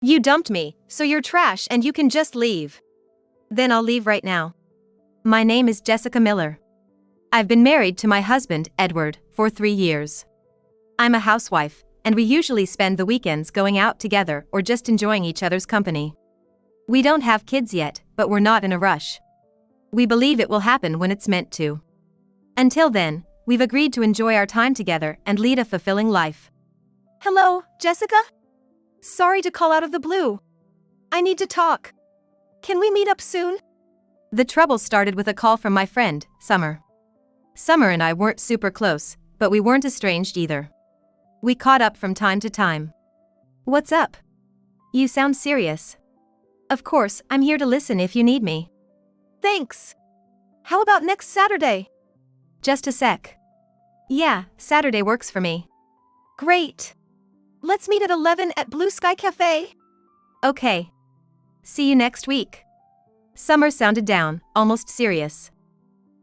You dumped me, so you're trash and you can just leave. Then I'll leave right now. My name is Jessica Miller. I've been married to my husband, Edward, for 3 years. I'm a housewife, and we usually spend the weekends going out together or just enjoying each other's company. We don't have kids yet, but we're not in a rush. We believe it will happen when it's meant to. Until then, we've agreed to enjoy our time together and lead a fulfilling life. Hello, Jessica? Sorry to call out of the blue. I need to talk. Can we meet up soon? The trouble started with a call from my friend, Summer. Summer and I weren't super close, but we weren't estranged either. We caught up from time to time. What's up? You sound serious. Of course, I'm here to listen if you need me. Thanks. How about next Saturday? Just a sec. Yeah, Saturday works for me. Great. Let's meet at 11 at Blue Sky Cafe. Okay. See you next week. Summer sounded down, almost serious.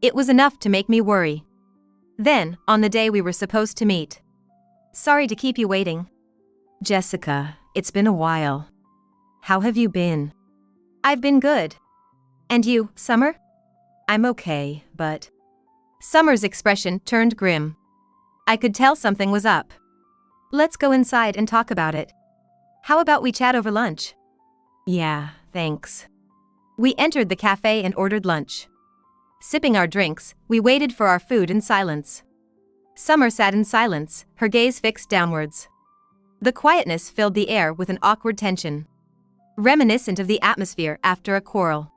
It was enough to make me worry. Then, on the day we were supposed to meet. Sorry to keep you waiting. Jessica, it's been a while. How have you been? I've been good. And you, Summer? I'm okay, but... Summer's expression turned grim. I could tell something was up. Let's go inside and talk about it. How about we chat over lunch? Yeah, thanks. We entered the cafe and ordered lunch. Sipping our drinks, we waited for our food in silence. Summer sat in silence, her gaze fixed downwards. The quietness filled the air with an awkward tension, reminiscent of the atmosphere after a quarrel.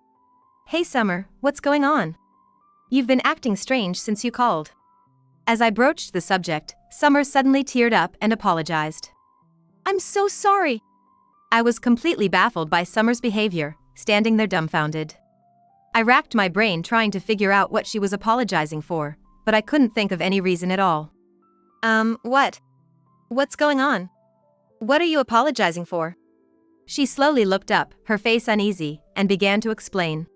Hey Summer, what's going on? You've been acting strange since you called. As I broached the subject, Summer suddenly teared up and apologized. I'm so sorry. I was completely baffled by Summer's behavior, standing there dumbfounded. I racked my brain trying to figure out what she was apologizing for, but I couldn't think of any reason at all. What? What's going on? What are you apologizing for? She slowly looked up, her face uneasy, and began to explain.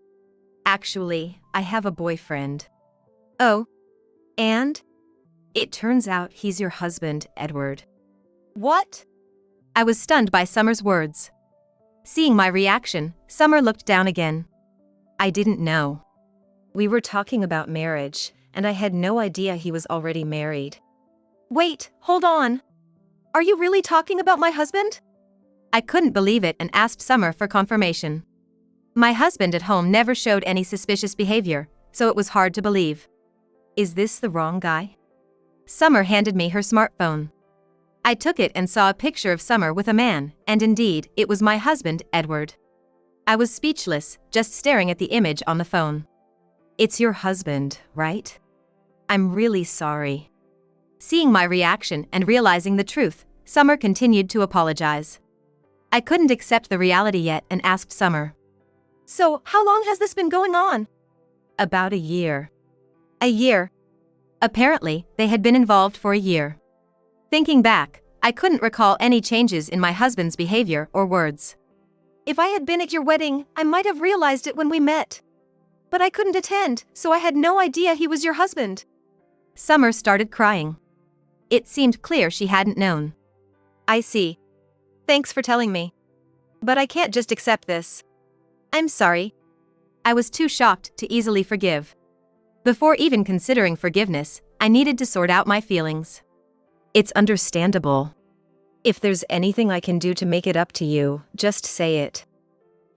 Actually, I have a boyfriend. Oh? And? It turns out he's your husband, Edward. What? I was stunned by Summer's words. Seeing my reaction, Summer looked down again. I didn't know. We were talking about marriage, and I had no idea he was already married. Wait, hold on. Are you really talking about my husband? I couldn't believe it and asked Summer for confirmation. My husband at home never showed any suspicious behavior, so it was hard to believe. Is this the wrong guy? Summer handed me her smartphone. I took it and saw a picture of Summer with a man, and indeed, it was my husband, Edward. I was speechless, just staring at the image on the phone. It's your husband, right? I'm really sorry. Seeing my reaction and realizing the truth, Summer continued to apologize. I couldn't accept the reality yet and asked Summer. So, how long has this been going on? About a year. A year? Apparently, they had been involved for a year. Thinking back, I couldn't recall any changes in my husband's behavior or words. If I had been at your wedding, I might have realized it when we met. But I couldn't attend, so I had no idea he was your husband. Summer started crying. It seemed clear she hadn't known. I see. Thanks for telling me. But I can't just accept this. I'm sorry. I was too shocked to easily forgive. Before even considering forgiveness, I needed to sort out my feelings. It's understandable. If there's anything I can do to make it up to you, just say it.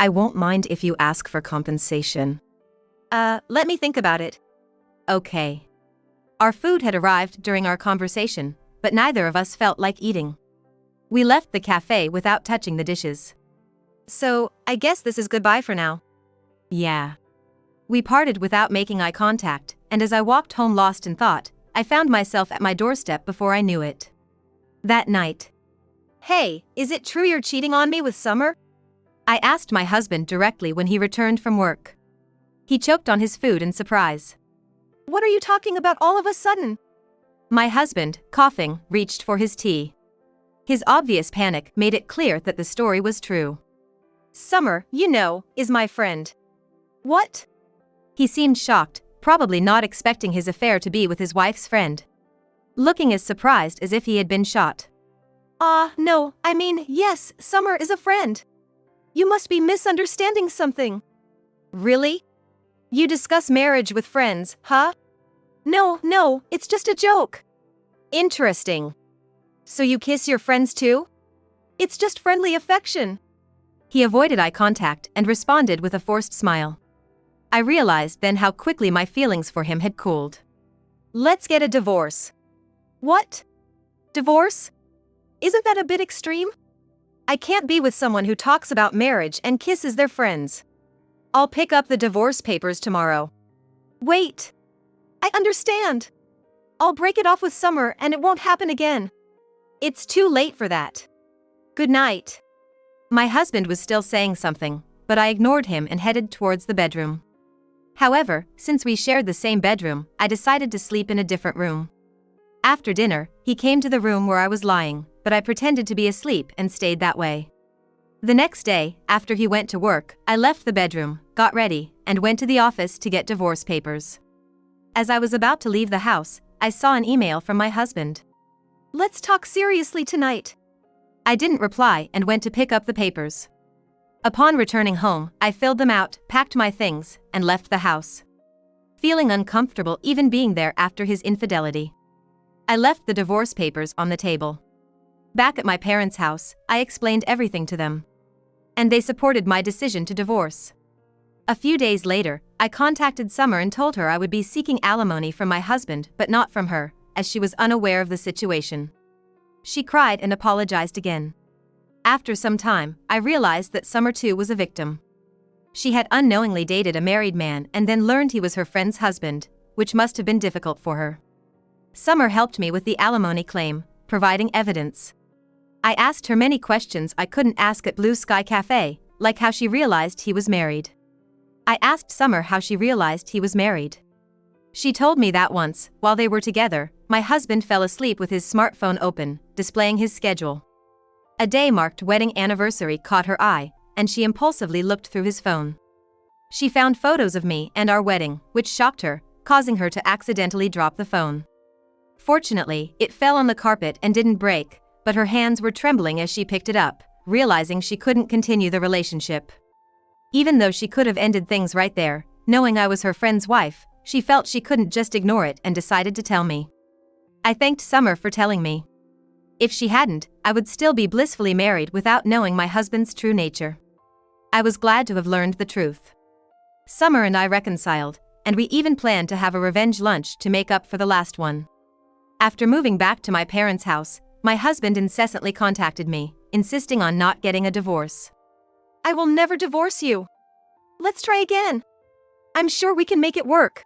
I won't mind if you ask for compensation. Let me think about it. Okay. Our food had arrived during our conversation, but neither of us felt like eating. We left the cafe without touching the dishes. So, I guess this is goodbye for now. Yeah. We parted without making eye contact, and as I walked home lost in thought, I found myself at my doorstep before I knew it. That night. Hey, is it true you're cheating on me with Summer? I asked my husband directly when he returned from work. He choked on his food in surprise. What are you talking about all of a sudden? My husband, coughing, reached for his tea. His obvious panic made it clear that the story was true. Summer, you know, is my friend. What? He seemed shocked, probably not expecting his affair to be with his wife's friend. Looking as surprised as if he had been shot. No, I mean, yes, Summer is a friend. You must be misunderstanding something. Really? You discuss marriage with friends, huh? No, it's just a joke. Interesting. So you kiss your friends too? It's just friendly affection. He avoided eye contact and responded with a forced smile. I realized then how quickly my feelings for him had cooled. Let's get a divorce. What? Divorce? Isn't that a bit extreme? I can't be with someone who talks about marriage and kisses their friends. I'll pick up the divorce papers tomorrow. Wait. I understand. I'll break it off with Summer and it won't happen again. It's too late for that. Good night. My husband was still saying something, but I ignored him and headed towards the bedroom. However, since we shared the same bedroom, I decided to sleep in a different room. After dinner, he came to the room where I was lying, but I pretended to be asleep and stayed that way. The next day, after he went to work, I left the bedroom, got ready, and went to the office to get divorce papers. As I was about to leave the house, I saw an email from my husband. Let's talk seriously tonight. I didn't reply and went to pick up the papers. Upon returning home, I filled them out, packed my things, and left the house. Feeling uncomfortable even being there after his infidelity. I left the divorce papers on the table. Back at my parents' house, I explained everything to them. And they supported my decision to divorce. A few days later, I contacted Summer and told her I would be seeking alimony from my husband but not from her, as she was unaware of the situation. She cried and apologized again. After some time, I realized that Summer too was a victim. She had unknowingly dated a married man and then learned he was her friend's husband, which must have been difficult for her. Summer helped me with the alimony claim, providing evidence. I asked her many questions I couldn't ask at Blue Sky Cafe, like how she realized he was married. I asked Summer how she realized he was married. She told me that once, while they were together, my husband fell asleep with his smartphone open, displaying his schedule. A day-marked wedding anniversary caught her eye, and she impulsively looked through his phone. She found photos of me and our wedding, which shocked her, causing her to accidentally drop the phone. Fortunately, it fell on the carpet and didn't break, but her hands were trembling as she picked it up, realizing she couldn't continue the relationship. Even though she could have ended things right there, knowing I was her friend's wife, she felt she couldn't just ignore it and decided to tell me. I thanked Summer for telling me. If she hadn't, I would still be blissfully married without knowing my husband's true nature. I was glad to have learned the truth. Summer and I reconciled, and we even planned to have a revenge lunch to make up for the last one. After moving back to my parents' house, my husband incessantly contacted me, insisting on not getting a divorce. I will never divorce you. Let's try again. I'm sure we can make it work.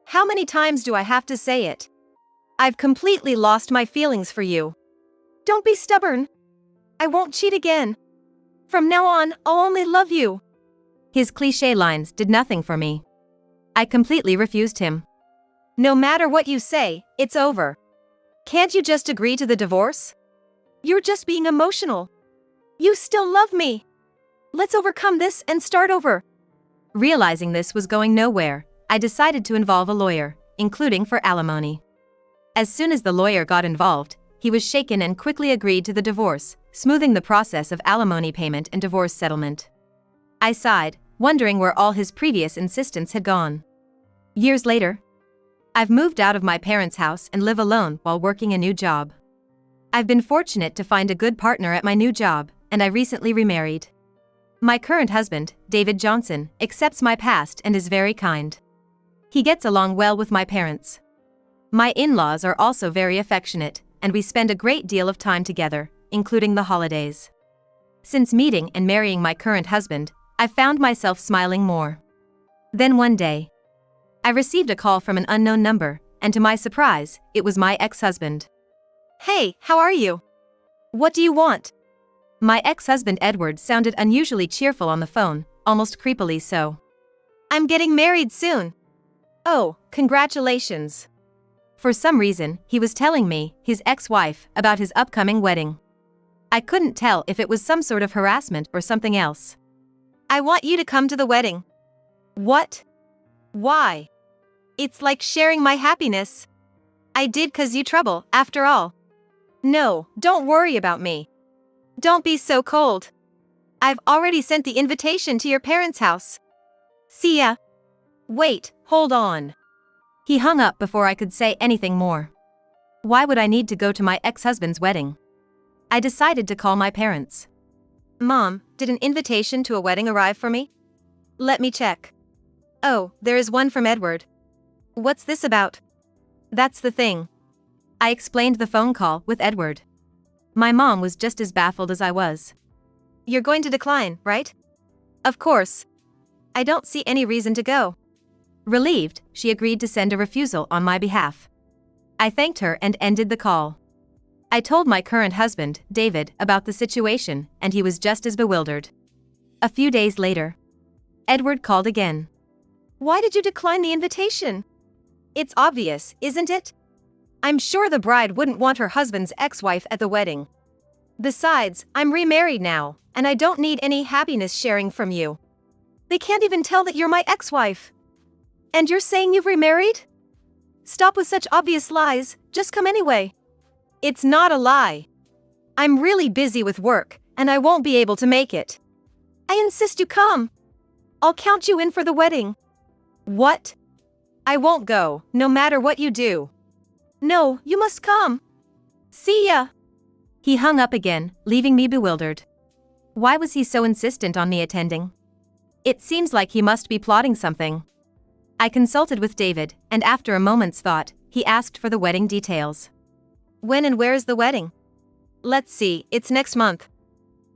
How many times do I have to say it? I've completely lost my feelings for you. Don't be stubborn. I won't cheat again. From now on, I'll only love you. His cliché lines did nothing for me. I completely refused him. No matter what you say, it's over. Can't you just agree to the divorce? You're just being emotional. You still love me. Let's overcome this and start over. Realizing this was going nowhere, I decided to involve a lawyer, including for alimony. As soon as the lawyer got involved, he was shaken and quickly agreed to the divorce, smoothing the process of alimony payment and divorce settlement. I sighed, wondering where all his previous insistence had gone. Years later, I've moved out of my parents' house and live alone while working a new job. I've been fortunate to find a good partner at my new job, and I recently remarried. My current husband, David Johnson, accepts my past and is very kind. He gets along well with my parents. My in-laws are also very affectionate, and we spend a great deal of time together, including the holidays. Since meeting and marrying my current husband, I've found myself smiling more. Then one day, I received a call from an unknown number, and to my surprise, it was my ex-husband. Hey, how are you? What do you want? My ex-husband Edward sounded unusually cheerful on the phone, almost creepily so. I'm getting married soon. Oh, congratulations. For some reason, he was telling me, his ex-wife, about his upcoming wedding. I couldn't tell if it was some sort of harassment or something else. I want you to come to the wedding. What? Why? It's like sharing my happiness. I did 'cause you trouble, after all. No, don't worry about me. Don't be so cold. I've already sent the invitation to your parents' house. See ya. Wait, hold on. He hung up before I could say anything more. Why would I need to go to my ex-husband's wedding? I decided to call my parents. Mom, did an invitation to a wedding arrive for me? Let me check. Oh, there is one from Edward. What's this about? That's the thing. I explained the phone call with Edward. My mom was just as baffled as I was. You're going to decline, right? Of course. I don't see any reason to go. Relieved, she agreed to send a refusal on my behalf. I thanked her and ended the call. I told my current husband, David, about the situation, and he was just as bewildered. A few days later, Edward called again. Why did you decline the invitation? It's obvious, isn't it? I'm sure the bride wouldn't want her husband's ex-wife at the wedding. Besides, I'm remarried now, and I don't need any happiness sharing from you. They can't even tell that you're my ex-wife. And you're saying you've remarried? Stop with such obvious lies, just come anyway. It's not a lie. I'm really busy with work, and I won't be able to make it. I insist you come. I'll count you in for the wedding. What? I won't go, no matter what you do. No, you must come. See ya. He hung up again, leaving me bewildered. Why was he so insistent on me attending? It seems like he must be plotting something. I consulted with David, and after a moment's thought, he asked for the wedding details. When and where is the wedding? Let's see, it's next month.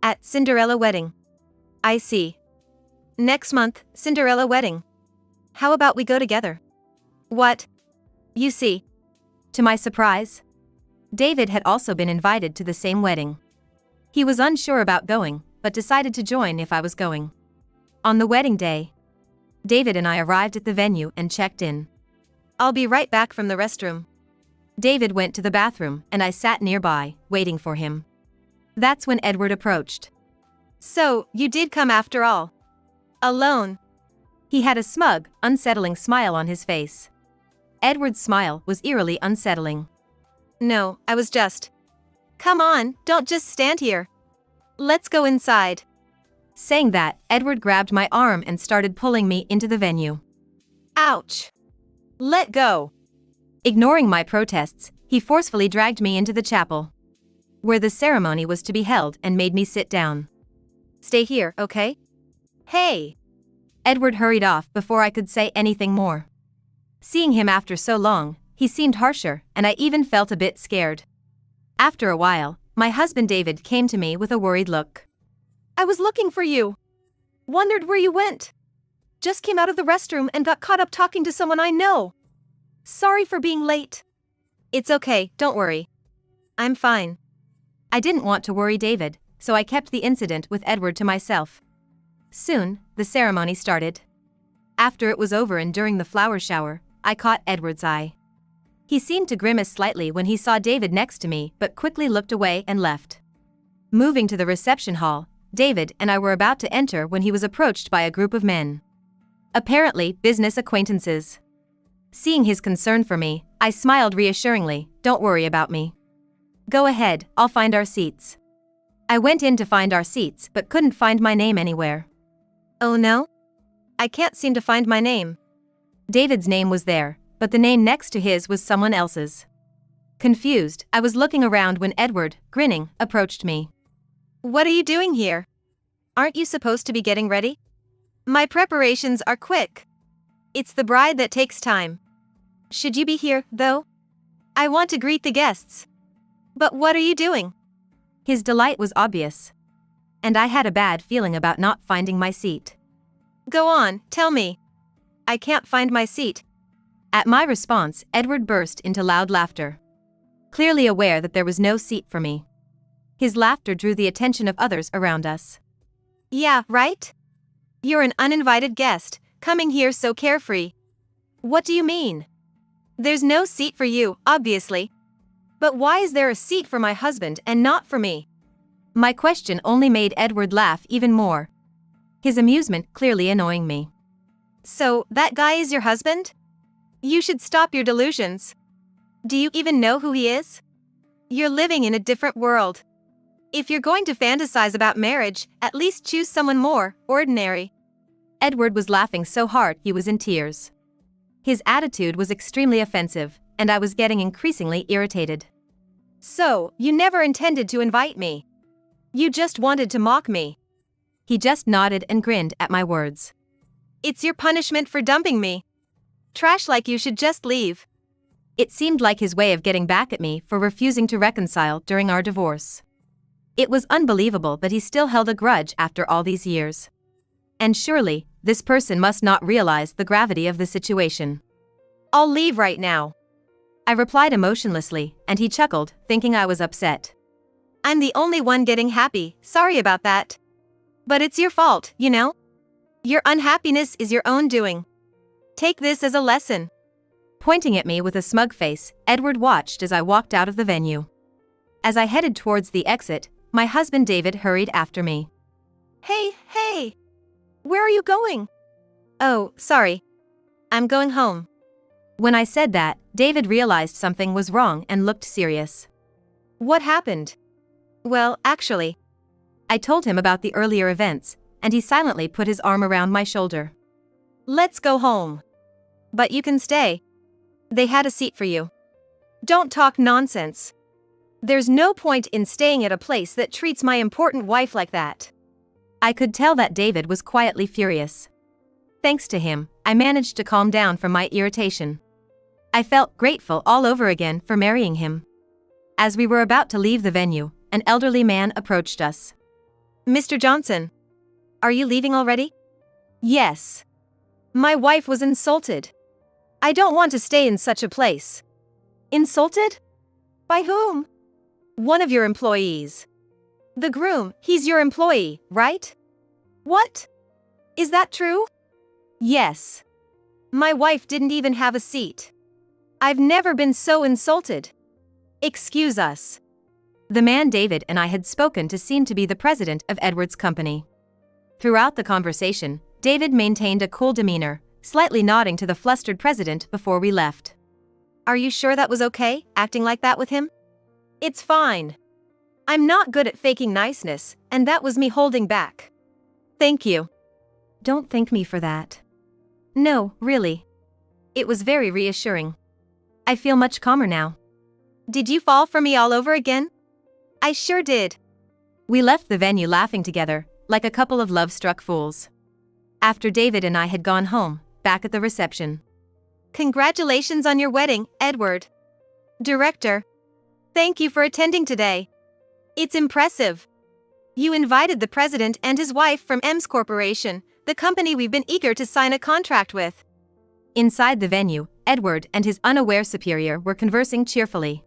At Cinderella Wedding. I see. Next month, Cinderella Wedding. How about we go together? What? You see. To my surprise, David had also been invited to the same wedding. He was unsure about going, but decided to join if I was going. On the wedding day, David and I arrived at the venue and checked in. I'll be right back from the restroom. David went to the bathroom and I sat nearby, waiting for him. That's when Edward approached. So, you did come after all. Alone. He had a smug, unsettling smile on his face. Edward's smile was eerily unsettling. No, I was just. Come on, don't just stand here. Let's go inside. Saying that, Edward grabbed my arm and started pulling me into the venue. Ouch. Let go. Ignoring my protests, he forcefully dragged me into the chapel, where the ceremony was to be held, and made me sit down. Stay here, okay? Hey! Edward hurried off before I could say anything more. Seeing him after so long, he seemed harsher, and I even felt a bit scared. After a while, my husband David came to me with a worried look. I was looking for you. Wondered where you went. Just came out of the restroom and got caught up talking to someone I know. Sorry for being late. It's okay, don't worry. I'm fine. I didn't want to worry David, so I kept the incident with Edward to myself. Soon, the ceremony started. After it was over and during the flower shower, I caught Edward's eye. He seemed to grimace slightly when he saw David next to me, but quickly looked away and left. Moving to the reception hall, David and I were about to enter when he was approached by a group of men. Apparently, business acquaintances. Seeing his concern for me, I smiled reassuringly. Don't worry about me. Go ahead, I'll find our seats. I went in to find our seats but couldn't find my name anywhere. Oh no? I can't seem to find my name. David's name was there, but the name next to his was someone else's. Confused, I was looking around when Edward, grinning, approached me. What are you doing here? Aren't you supposed to be getting ready? My preparations are quick. It's the bride that takes time. Should you be here, though? I want to greet the guests. But what are you doing? His delight was obvious. And I had a bad feeling about not finding my seat. Go on, tell me. I can't find my seat. At my response, Edward burst into loud laughter, clearly aware that there was no seat for me. His laughter drew the attention of others around us. Yeah, right? You're an uninvited guest, coming here so carefree. What do you mean? There's no seat for you, obviously. But why is there a seat for my husband and not for me? My question only made Edward laugh even more, his amusement clearly annoying me. So, that guy is your husband? You should stop your delusions. Do you even know who he is? You're living in a different world. If you're going to fantasize about marriage, at least choose someone more ordinary. Edward was laughing so hard he was in tears. His attitude was extremely offensive, and I was getting increasingly irritated. So, you never intended to invite me? You just wanted to mock me? He just nodded and grinned at my words. It's your punishment for dumping me. Trash like you should just leave. It seemed like his way of getting back at me for refusing to reconcile during our divorce. It was unbelievable, but he still held a grudge after all these years. And surely, this person must not realize the gravity of the situation. I'll leave right now. I replied emotionlessly, and he chuckled, thinking I was upset. I'm the only one getting happy, sorry about that. But it's your fault, you know? Your unhappiness is your own doing. Take this as a lesson. Pointing at me with a smug face, Edward watched as I walked out of the venue. As I headed towards the exit, my husband David hurried after me. Hey! Where are you going? Oh, sorry. I'm going home. When I said that, David realized something was wrong and looked serious. What happened? Well, actually, I told him about the earlier events, and he silently put his arm around my shoulder. Let's go home. But you can stay. They had a seat for you. Don't talk nonsense. There's no point in staying at a place that treats my important wife like that. I could tell that David was quietly furious. Thanks to him, I managed to calm down from my irritation. I felt grateful all over again for marrying him. As we were about to leave the venue, an elderly man approached us. Mr. Johnson, are you leaving already? Yes. My wife was insulted. I don't want to stay in such a place. Insulted? By whom? One of your employees. The groom, he's your employee, right? What? Is that true? Yes. My wife didn't even have a seat. I've never been so insulted. Excuse us. The man David and I had spoken to seemed to be the president of Edward's company. Throughout the conversation, David maintained a cool demeanor, slightly nodding to the flustered president before we left. Are you sure that was okay, acting like that with him? It's fine. I'm not good at faking niceness, and that was me holding back. Thank you. Don't thank me for that. No, really. It was very reassuring. I feel much calmer now. Did you fall for me all over again? I sure did. We left the venue laughing together, like a couple of love-struck fools. After David and I had gone home, back at the reception. Congratulations on your wedding, Edward. Director. Thank you for attending today. It's impressive. You invited the president and his wife from EMS Corporation, the company we've been eager to sign a contract with. Inside the venue, Edward and his unaware superior were conversing cheerfully,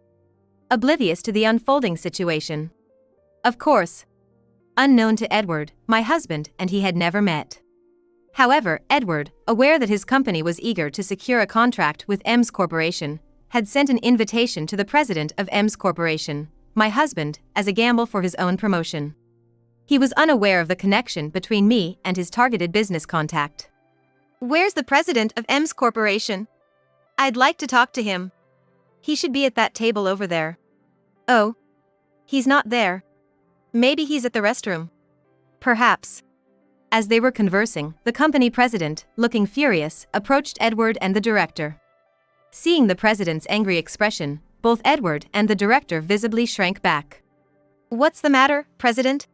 oblivious to the unfolding situation. Of course, unknown to Edward, my husband and he had never met. However, Edward, aware that his company was eager to secure a contract with EMS Corporation, had sent an invitation to the president of EMS Corporation, my husband, as a gamble for his own promotion. He was unaware of the connection between me and his targeted business contact. Where's the president of EMS Corporation? I'd like to talk to him. He should be at that table over there. Oh. He's not there. Maybe he's at the restroom. Perhaps. As they were conversing, the company president, looking furious, approached Edward and the director. Seeing the president's angry expression, both Edward and the director visibly shrank back. What's the matter, President?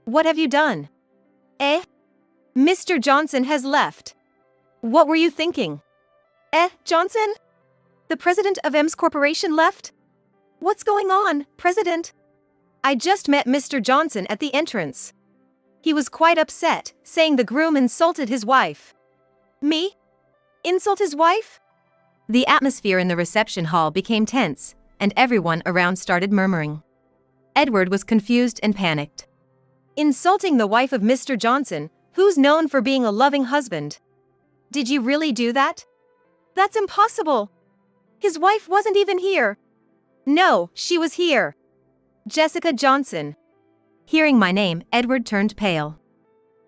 What have you done? Mr. Johnson has left. What were you thinking? Johnson? The president of EMS Corporation left? What's going on, President? I just met Mr. Johnson at the entrance. He was quite upset, saying the groom insulted his wife. Me? Insult his wife? The atmosphere in the reception hall became tense, and everyone around started murmuring. Edward was confused and panicked. Insulting the wife of Mr. Johnson, who's known for being a loving husband. Did you really do that? That's impossible. His wife wasn't even here. No, she was here. Jessica Johnson. Hearing my name, Edward turned pale.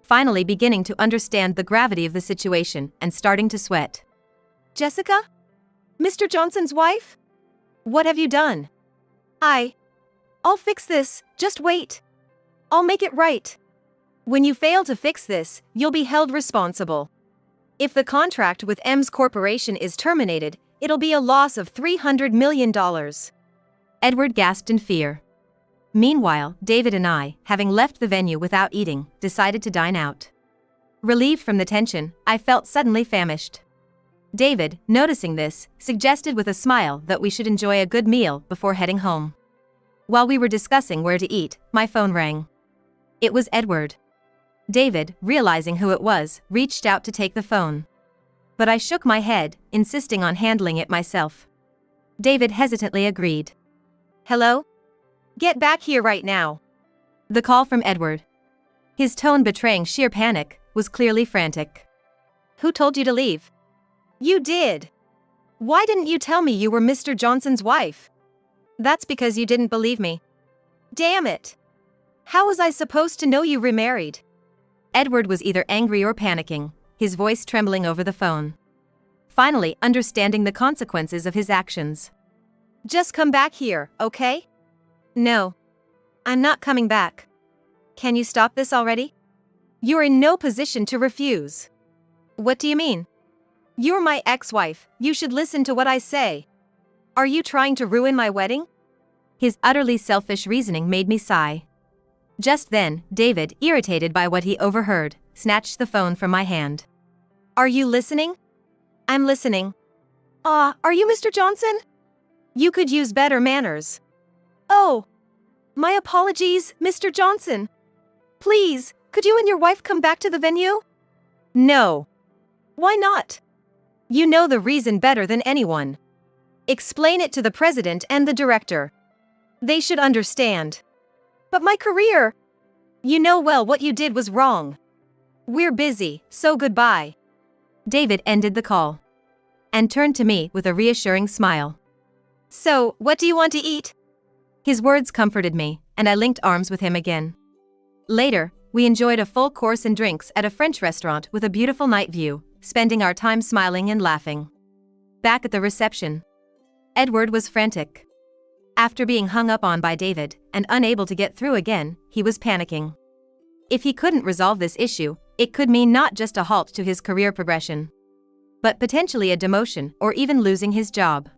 Finally beginning to understand the gravity of the situation and starting to sweat. Jessica? Mr. Johnson's wife? What have you done? I'll fix this, just wait. I'll make it right. When you fail to fix this, you'll be held responsible. If the contract with Ems Corporation is terminated, it'll be a loss of $300 million. Edward gasped in fear. Meanwhile, David and I, having left the venue without eating, decided to dine out. Relieved from the tension, I felt suddenly famished. David, noticing this, suggested with a smile that we should enjoy a good meal before heading home. While we were discussing where to eat, my phone rang. It was Edward. David, realizing who it was, reached out to take the phone. But I shook my head, insisting on handling it myself. David hesitantly agreed. Hello? Get back here right now. The call from Edward, his tone betraying sheer panic, was clearly frantic. Who told you to leave? You did. Why didn't you tell me you were Mr. Johnson's wife? That's because you didn't believe me. Damn it. How was I supposed to know you remarried? Edward was either angry or panicking, his voice trembling over the phone. Finally, understanding the consequences of his actions. Just come back here, okay? No. I'm not coming back. Can you stop this already? You're in no position to refuse. What do you mean? You're my ex-wife, you should listen to what I say. Are you trying to ruin my wedding? His utterly selfish reasoning made me sigh. Just then, David, irritated by what he overheard, snatched the phone from my hand. Are you listening? I'm listening. Are you Mr. Johnson? You could use better manners. Oh. My apologies, Mr. Johnson. Please, could you and your wife come back to the venue? No. Why not? You know the reason better than anyone. Explain it to the president and the director. They should understand. But my career! You know well what you did was wrong. We're busy, so goodbye. David ended the call and turned to me with a reassuring smile. So, what do you want to eat? His words comforted me, and I linked arms with him again. Later, we enjoyed a full course and drinks at a French restaurant with a beautiful night view, spending our time smiling and laughing. Back at the reception, Edward was frantic. After being hung up on by David, and unable to get through again, he was panicking. If he couldn't resolve this issue, it could mean not just a halt to his career progression, but potentially a demotion or even losing his job.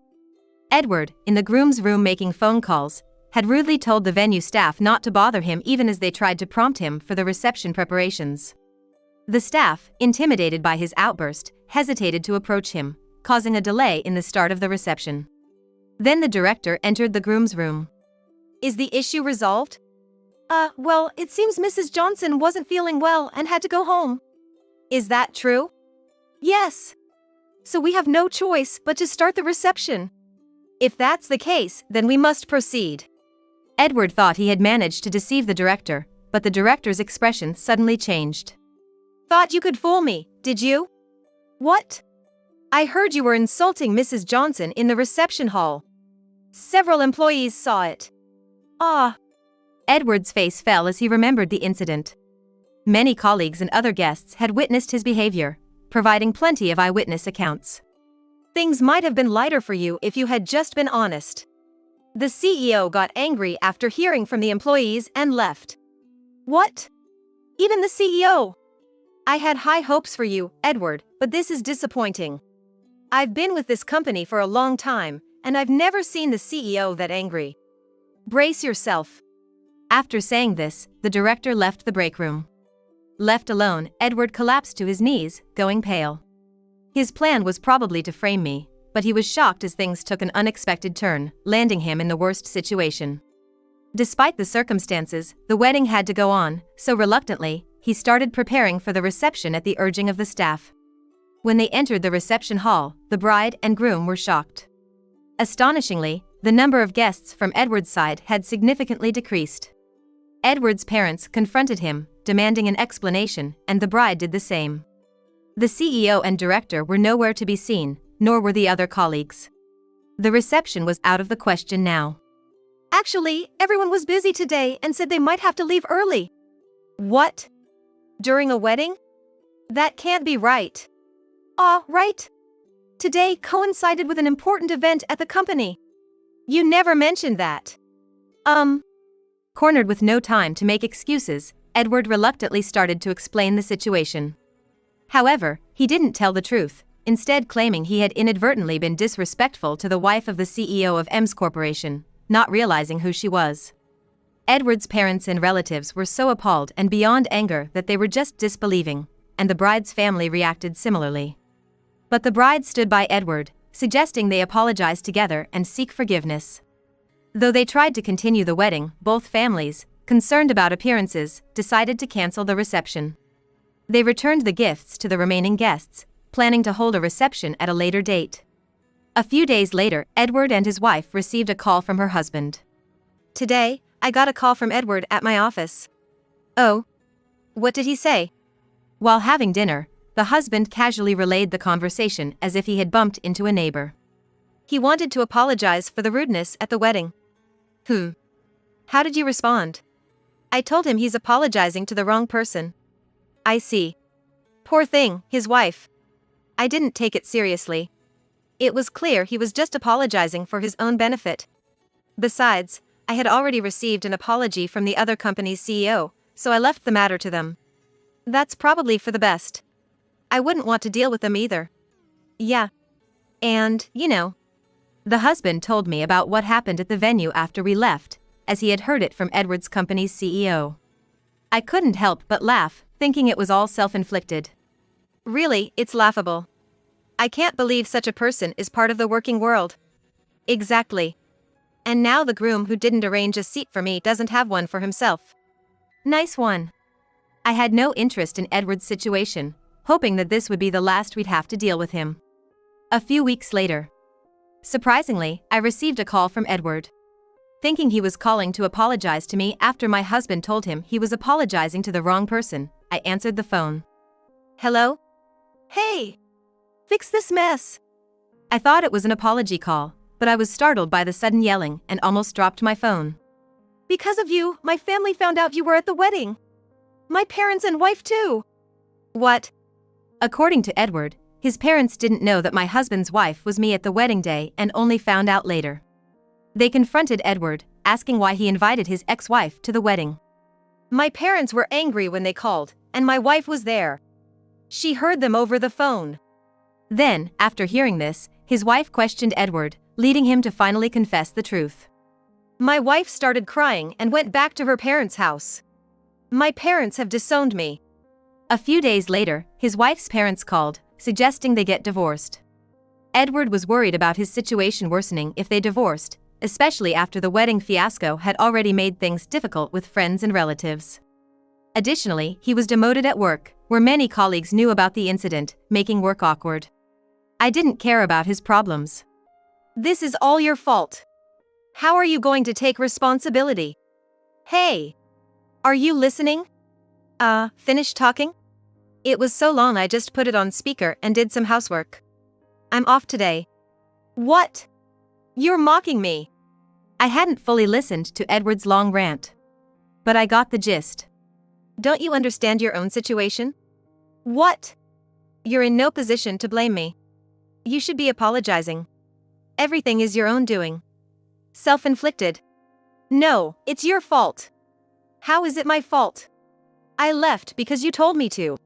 Edward, in the groom's room making phone calls, had rudely told the venue staff not to bother him even as they tried to prompt him for the reception preparations. The staff, intimidated by his outburst, hesitated to approach him, causing a delay in the start of the reception. Then the director entered the groom's room. Is the issue resolved? Well, it seems Mrs. Johnson wasn't feeling well and had to go home. Is that true? Yes. So we have no choice but to start the reception. If that's the case, then we must proceed. Edward thought he had managed to deceive the director, but the director's expression suddenly changed. Thought you could fool me, did you? What? I heard you were insulting Mrs. Johnson in the reception hall. Several employees saw it. Edward's face fell as he remembered the incident. Many colleagues and other guests had witnessed his behavior, providing plenty of eyewitness accounts. Things might have been lighter for you if you had just been honest. The CEO got angry after hearing from the employees and left. What? Even the CEO? I had high hopes for you, Edward, but this is disappointing. I've been with this company for a long time, and I've never seen the CEO that angry. Brace yourself. After saying this, the director left the break room. Left alone, Edward collapsed to his knees, going pale. His plan was probably to frame me, but he was shocked as things took an unexpected turn, landing him in the worst situation. Despite the circumstances, the wedding had to go on, so reluctantly, he started preparing for the reception at the urging of the staff. When they entered the reception hall, the bride and groom were shocked. Astonishingly, the number of guests from Edward's side had significantly decreased. Edward's parents confronted him, demanding an explanation, and the bride did the same. The CEO and director were nowhere to be seen, nor were the other colleagues. The reception was out of the question now. Actually, everyone was busy today and said they might have to leave early. What? During a wedding? That can't be right. Right. Today coincided with an important event at the company. You never mentioned that. Cornered with no time to make excuses, Edward reluctantly started to explain the situation. However, he didn't tell the truth, instead claiming he had inadvertently been disrespectful to the wife of the CEO of EMS Corporation, not realizing who she was. Edward's parents and relatives were so appalled and beyond anger that they were just disbelieving, and the bride's family reacted similarly. But the bride stood by Edward, suggesting they apologize together and seek forgiveness. Though they tried to continue the wedding, both families, concerned about appearances, decided to cancel the reception. They returned the gifts to the remaining guests, planning to hold a reception at a later date. A few days later, Edward and his wife received a call from her husband. "Today, I got a call from Edward at my office." "Oh? What did he say?" While having dinner, the husband casually relayed the conversation as if he had bumped into a neighbor. "He wanted to apologize for the rudeness at the wedding." How did you respond?" "I told him he's apologizing to the wrong person." "I see. Poor thing, his wife." "I didn't take it seriously. It was clear he was just apologizing for his own benefit. Besides, I had already received an apology from the other company's CEO, so I left the matter to them." "That's probably for the best. I wouldn't want to deal with them either." "Yeah. And, the husband told me about what happened at the venue after we left, as he had heard it from Edward's company's CEO. I couldn't help but laugh, thinking it was all self-inflicted. Really, it's laughable. I can't believe such a person is part of the working world." "Exactly. And now the groom who didn't arrange a seat for me doesn't have one for himself." "Nice one." I had no interest in Edward's situation, hoping that this would be the last we'd have to deal with him. A few weeks later. Surprisingly, I received a call from Edward. Thinking he was calling to apologize to me after my husband told him he was apologizing to the wrong person, I answered the phone. "Hello? Hey! Fix this mess!" I thought it was an apology call, but I was startled by the sudden yelling and almost dropped my phone. "Because of you, my family found out you were at the wedding. My parents and wife too." "What?" According to Edward, his parents didn't know that my husband's wife was me at the wedding day and only found out later. They confronted Edward, asking why he invited his ex-wife to the wedding. "My parents were angry when they called, and my wife was there. She heard them over the phone." Then, after hearing this, his wife questioned Edward, leading him to finally confess the truth. "My wife started crying and went back to her parents' house. My parents have disowned me." A few days later, his wife's parents called, suggesting they get divorced. Edward was worried about his situation worsening if they divorced, especially after the wedding fiasco had already made things difficult with friends and relatives. Additionally, he was demoted at work, where many colleagues knew about the incident, making work awkward. I didn't care about his problems. "This is all your fault. How are you going to take responsibility? Hey! Are you listening? Finished talking? It was so long I just put it on speaker and did some housework. I'm off today." "What? You're mocking me." I hadn't fully listened to Edward's long rant. But I got the gist. "Don't you understand your own situation? What? You're in no position to blame me. You should be apologizing. Everything is your own doing. Self-inflicted. No, it's your fault." "How is it my fault? I left because you told me to.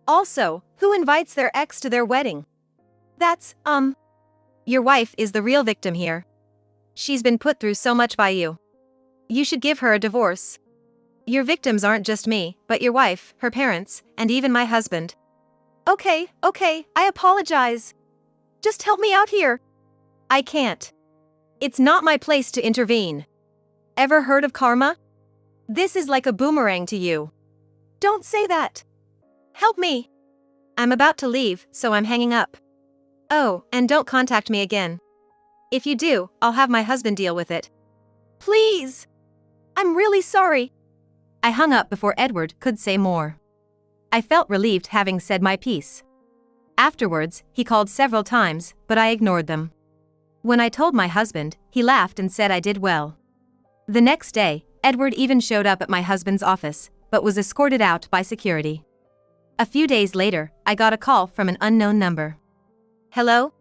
Also, who invites their ex to their wedding? That's, Your wife is the real victim here. She's been put through so much by you. You should give her a divorce. Your victims aren't just me, but your wife, her parents, and even my husband." Okay, I apologize. Just help me out here." "I can't. It's not my place to intervene. Ever heard of karma? This is like a boomerang to you." "Don't say that. Help me." "I'm about to leave, so I'm hanging up." "Oh, and don't contact me again. If you do, I'll have my husband deal with it." "Please. I'm really sorry." I hung up before Edward could say more. I felt relieved having said my piece. Afterwards, he called several times, but I ignored them. When I told my husband, he laughed and said I did well. The next day, Edward even showed up at my husband's office, but was escorted out by security. A few days later, I got a call from an unknown number. "Hello?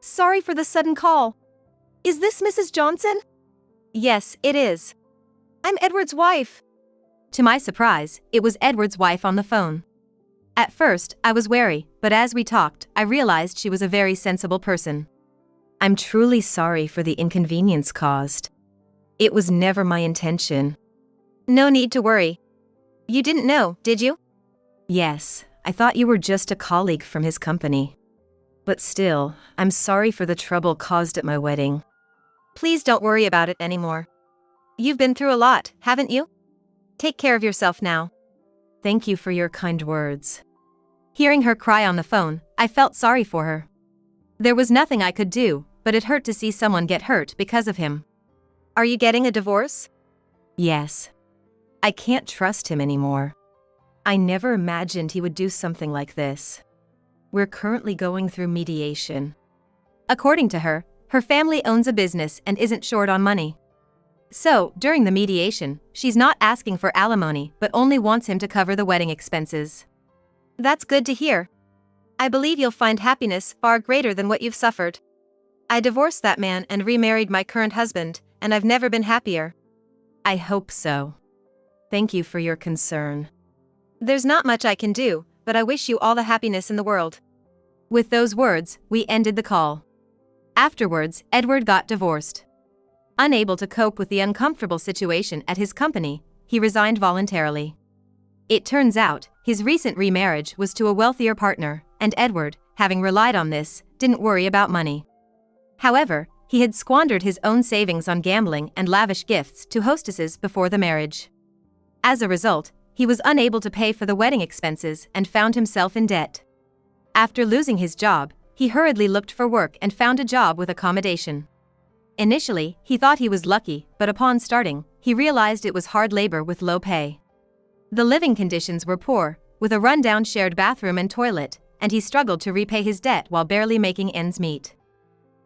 Sorry for the sudden call. Is this Mrs. Johnson?" "Yes, it is." I'm Edward's wife. To my surprise, it was Edward's wife on the phone. At first, I was wary, but as we talked, I realized she was a very sensible person. I'm truly sorry for the inconvenience caused. It was never my intention. No need to worry. You didn't know, did you? Yes, I thought you were just a colleague from his company. But still, I'm sorry for the trouble caused at my wedding. Please don't worry about it anymore. You've been through a lot, haven't you? Take care of yourself now. Thank you for your kind words. Hearing her cry on the phone, I felt sorry for her. There was nothing I could do, but it hurt to see someone get hurt because of him. Are you getting a divorce? Yes. I can't trust him anymore. I never imagined he would do something like this. We're currently going through mediation. According to her, her family owns a business and isn't short on money. So, during the mediation, she's not asking for alimony but only wants him to cover the wedding expenses. That's good to hear. I believe you'll find happiness far greater than what you've suffered. I divorced that man and remarried my current husband, and I've never been happier. I hope so. Thank you for your concern. There's not much I can do, but I wish you all the happiness in the world. With those words, we ended the call. Afterwards, Edward got divorced. Unable to cope with the uncomfortable situation at his company, he resigned voluntarily. It turns out, his recent remarriage was to a wealthier partner, and Edward, having relied on this, didn't worry about money. However, he had squandered his own savings on gambling and lavish gifts to hostesses before the marriage. As a result, he was unable to pay for the wedding expenses and found himself in debt. After losing his job, he hurriedly looked for work and found a job with accommodation. Initially, he thought he was lucky, but upon starting, he realized it was hard labor with low pay. The living conditions were poor, with a rundown shared bathroom and toilet, and he struggled to repay his debt while barely making ends meet.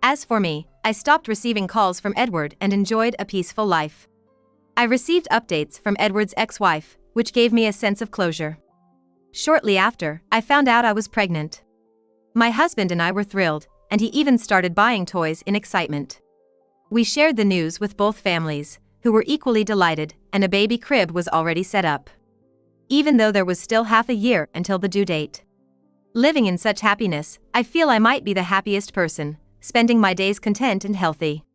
As for me, I stopped receiving calls from Edward and enjoyed a peaceful life. I received updates from Edward's ex-wife, which gave me a sense of closure. Shortly after, I found out I was pregnant. My husband and I were thrilled, and he even started buying toys in excitement. We shared the news with both families, who were equally delighted, and a baby crib was already set up. Even though there was still half a year until the due date. Living in such happiness, I feel I might be the happiest person, spending my days content and healthy.